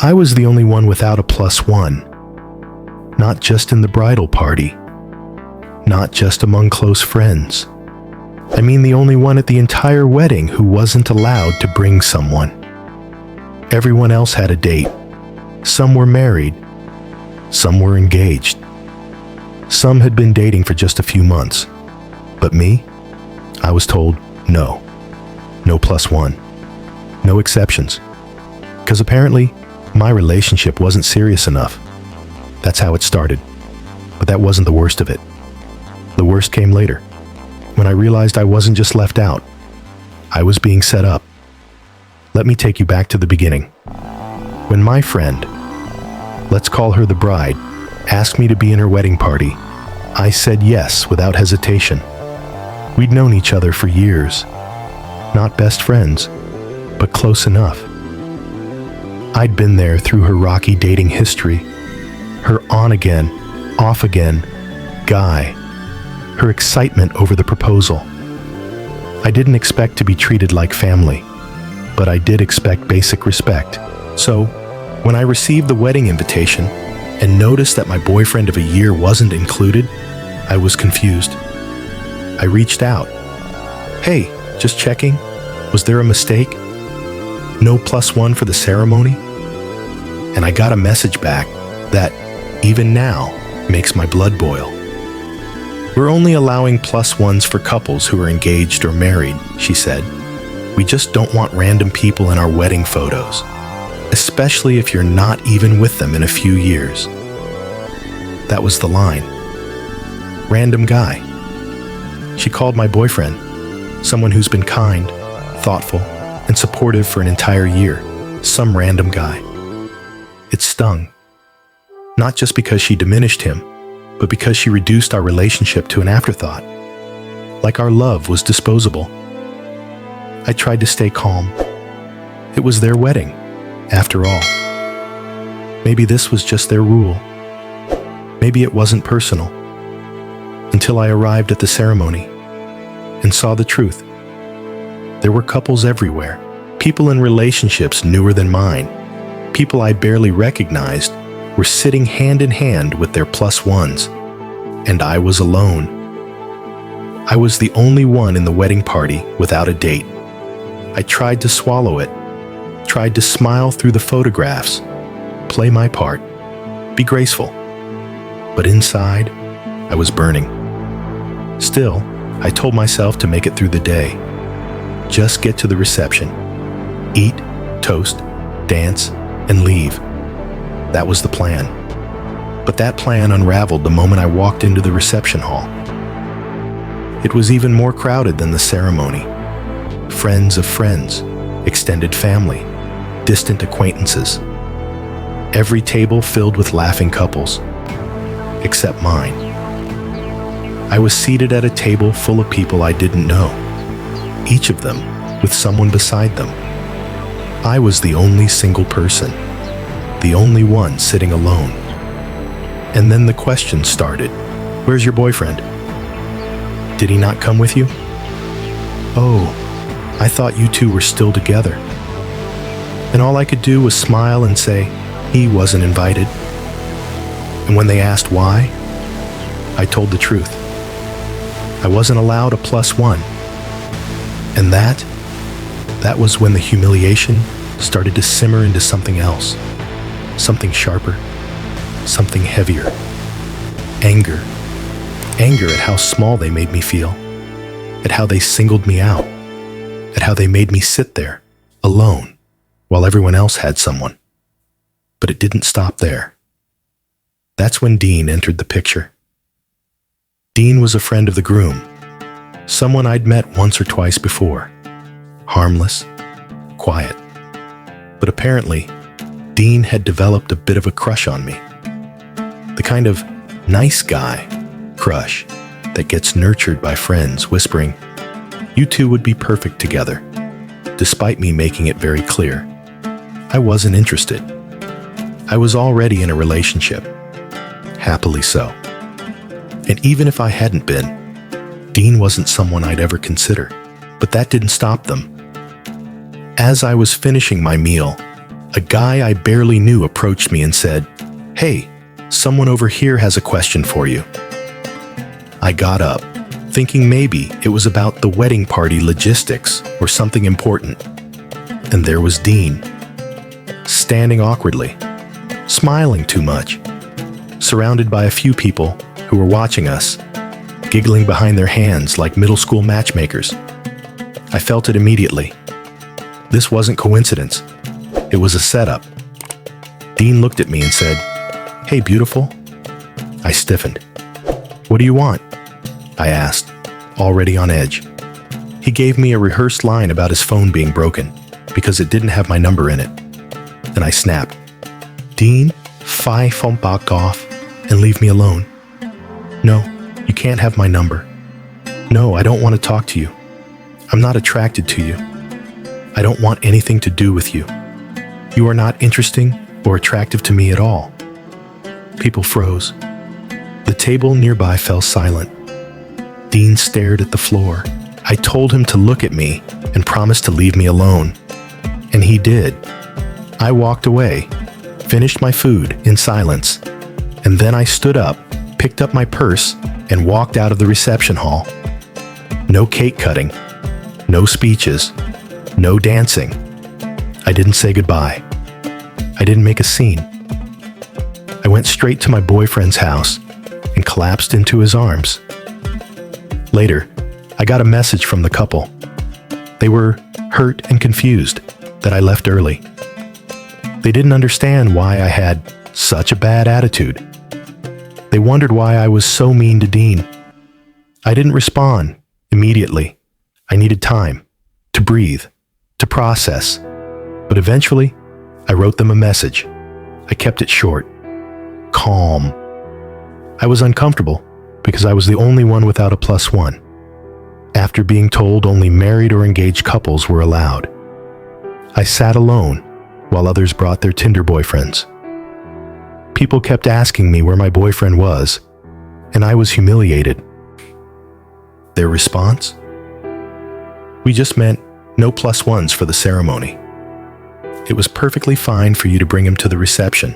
I was the only one without a +1. Not just in the bridal party. Not just among close friends. I mean the only one at the entire wedding who wasn't allowed to bring someone. Everyone else had a date. Some were married. Some were engaged. Some had been dating for just a few months. But me? I was told no. No +1. No exceptions. Because apparently, my relationship wasn't serious enough. That's how it started. But that wasn't the worst of it. The worst came later, when I realized I wasn't just left out. I was being set up. Let me take you back to the beginning. When my friend, let's call her the bride, asked me to be in her wedding party, I said yes without hesitation. We'd known each other for years. Not best friends, but close enough. I'd been there through her rocky dating history, her on-again, off-again guy, her excitement over the proposal. I didn't expect to be treated like family, but I did expect basic respect. So, when I received the wedding invitation and noticed that my boyfriend of a year wasn't included, I was confused. I reached out. Hey, just checking. Was there a mistake? No +1 for the ceremony? And I got a message back that, even now, makes my blood boil. We're only allowing +1s for couples who are engaged or married, she said. We just don't want random people in our wedding photos, especially if you're not even with them in a few years. That was the line. Random guy. She called my boyfriend, someone who's been kind, thoughtful, and supportive for an entire year, some random guy. It stung. Not just because she diminished him, but because she reduced our relationship to an afterthought. Like our love was disposable. I tried to stay calm. It was their wedding, after all. Maybe this was just their rule. Maybe it wasn't personal. Until I arrived at the ceremony and saw the truth. There were couples everywhere, people in relationships newer than mine, people I barely recognized were sitting hand in hand with their +1s, and I was alone. I was the only one in the wedding party without a date. I tried to swallow it, tried to smile through the photographs, play my part, be graceful. But inside, I was burning. Still, I told myself to make it through the day. Just get to the reception. Eat, toast, dance, and leave. That was the plan. But that plan unraveled the moment I walked into the reception hall. It was even more crowded than the ceremony. Friends of friends, extended family, distant acquaintances. Every table filled with laughing couples, except mine. I was seated at a table full of people I didn't know, each of them with someone beside them. I was the only single person, the only one sitting alone. And then the question started. Where's your boyfriend? Did he not come with you? Oh, I thought you two were still together. And all I could do was smile and say, he wasn't invited. And when they asked why, I told the truth. I wasn't allowed a +1. And that was when the humiliation started to simmer into something else. Something sharper, something heavier. Anger. Anger at how small they made me feel, at how they singled me out, at how they made me sit there, alone, while everyone else had someone. But it didn't stop there. That's when Dean entered the picture. Dean was a friend of the groom, someone I'd met once or twice before. Harmless, quiet. But apparently, Dean had developed a bit of a crush on me. The kind of nice guy crush that gets nurtured by friends whispering, you two would be perfect together, despite me making it very clear. I wasn't interested. I was already in a relationship, happily so. And even if I hadn't been, Dean wasn't someone I'd ever consider. But that didn't stop them. As I was finishing my meal, A guy I barely knew approached me and said, "Hey, someone over here has a question for you." I got up, thinking maybe it was about the wedding party logistics or something important. And there was Dean, standing awkwardly, smiling too much, surrounded by a few people who were watching us, giggling behind their hands like middle school matchmakers. I felt it immediately. This wasn't coincidence. It was a setup. Dean looked at me and said, "Hey, beautiful." I stiffened. "What do you want?" I asked, already on edge. He gave me a rehearsed line about his phone being broken because it didn't have my number in it. And I snapped, "Dean, phone back off and leave me alone. No, you can't have my number. No, I don't want to talk to you. I'm not attracted to you. I don't want anything to do with you. You are not interesting or attractive to me at all." People froze. The table nearby fell silent. Dean stared at the floor. I told him to look at me and promised to leave me alone. And he did. I walked away, finished my food in silence, and then I stood up, picked up my purse, and walked out of the reception hall. No cake cutting, no speeches, no dancing. I didn't say goodbye. I didn't make a scene. I went straight to my boyfriend's house and collapsed into his arms. Later, I got a message from the couple. They were hurt and confused that I left early. They didn't understand why I had such a bad attitude. They wondered why I was so mean to Dean. I didn't respond immediately. I needed time to breathe, to process. But eventually, I wrote them a message. I kept it short, calm. I was uncomfortable because I was the only one without a +1. After being told only married or engaged couples were allowed, I sat alone while others brought their Tinder boyfriends. People kept asking me where my boyfriend was, and I was humiliated. Their response? "We just meant no +1s for the ceremony. It was perfectly fine for you to bring him to the reception.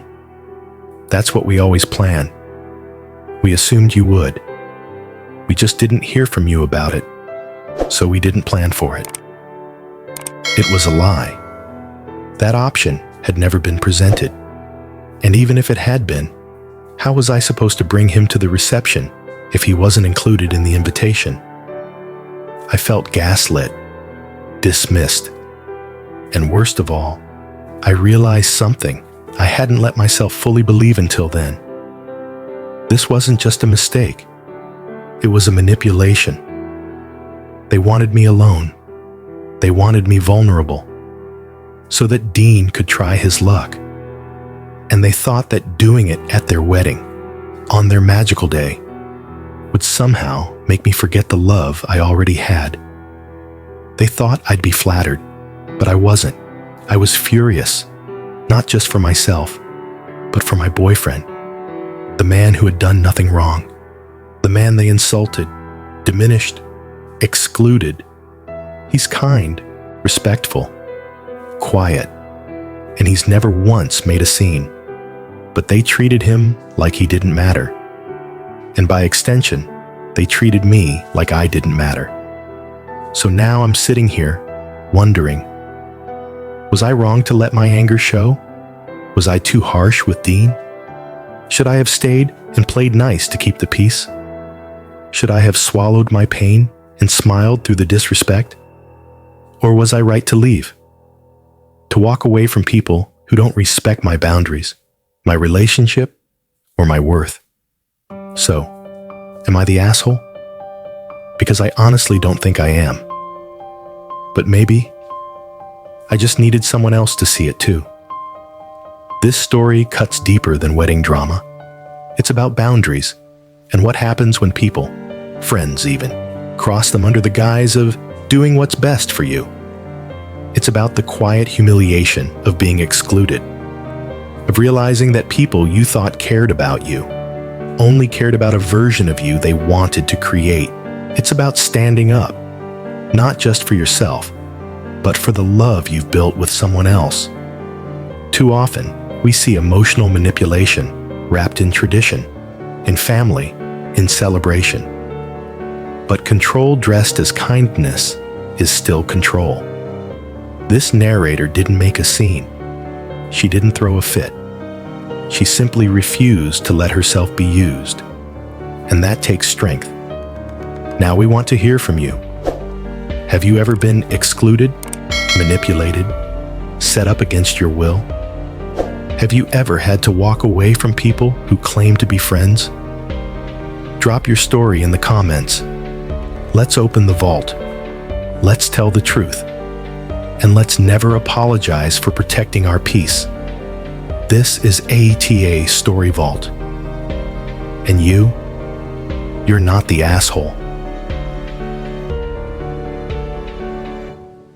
That's what we always plan. We assumed you would. We just didn't hear from you about it, so we didn't plan for it." It was a lie. That option had never been presented. And even if it had been, how was I supposed to bring him to the reception if he wasn't included in the invitation? I felt gaslit, dismissed, and worst of all, I realized something I hadn't let myself fully believe until then. This wasn't just a mistake. It was a manipulation. They wanted me alone. They wanted me vulnerable, so that Dean could try his luck. And they thought that doing it at their wedding, on their magical day, would somehow make me forget the love I already had. They thought I'd be flattered, but I wasn't. I was furious, not just for myself, but for my boyfriend, the man who had done nothing wrong, the man they insulted, diminished, excluded. He's kind, respectful, quiet, and he's never once made a scene. But they treated him like he didn't matter. And by extension, they treated me like I didn't matter. So now I'm sitting here, wondering, was I wrong to let my anger show? Was I too harsh with Dean? Should I have stayed and played nice to keep the peace? Should I have swallowed my pain and smiled through the disrespect? Or was I right to leave? To walk away from people who don't respect my boundaries, my relationship, or my worth? So, am I the asshole? Because I honestly don't think I am. But maybe I just needed someone else to see it too. This story cuts deeper than wedding drama. It's about boundaries and what happens when people, friends even, cross them under the guise of doing what's best for you. It's about the quiet humiliation of being excluded, of realizing that people you thought cared about you only cared about a version of you they wanted to create. It's about standing up, not just for yourself, but for the love you've built with someone else. Too often, we see emotional manipulation wrapped in tradition, in family, in celebration. But control dressed as kindness is still control. This narrator didn't make a scene. She didn't throw a fit. She simply refused to let herself be used. And that takes strength. Now we want to hear from you. Have you ever been excluded, manipulated, set up against your will? Have you ever had to walk away from people who claim to be friends? Drop your story in the comments. Let's open the vault. Let's tell the truth. And let's never apologize for protecting our peace. This is AITA Story Vault. And you're not the asshole.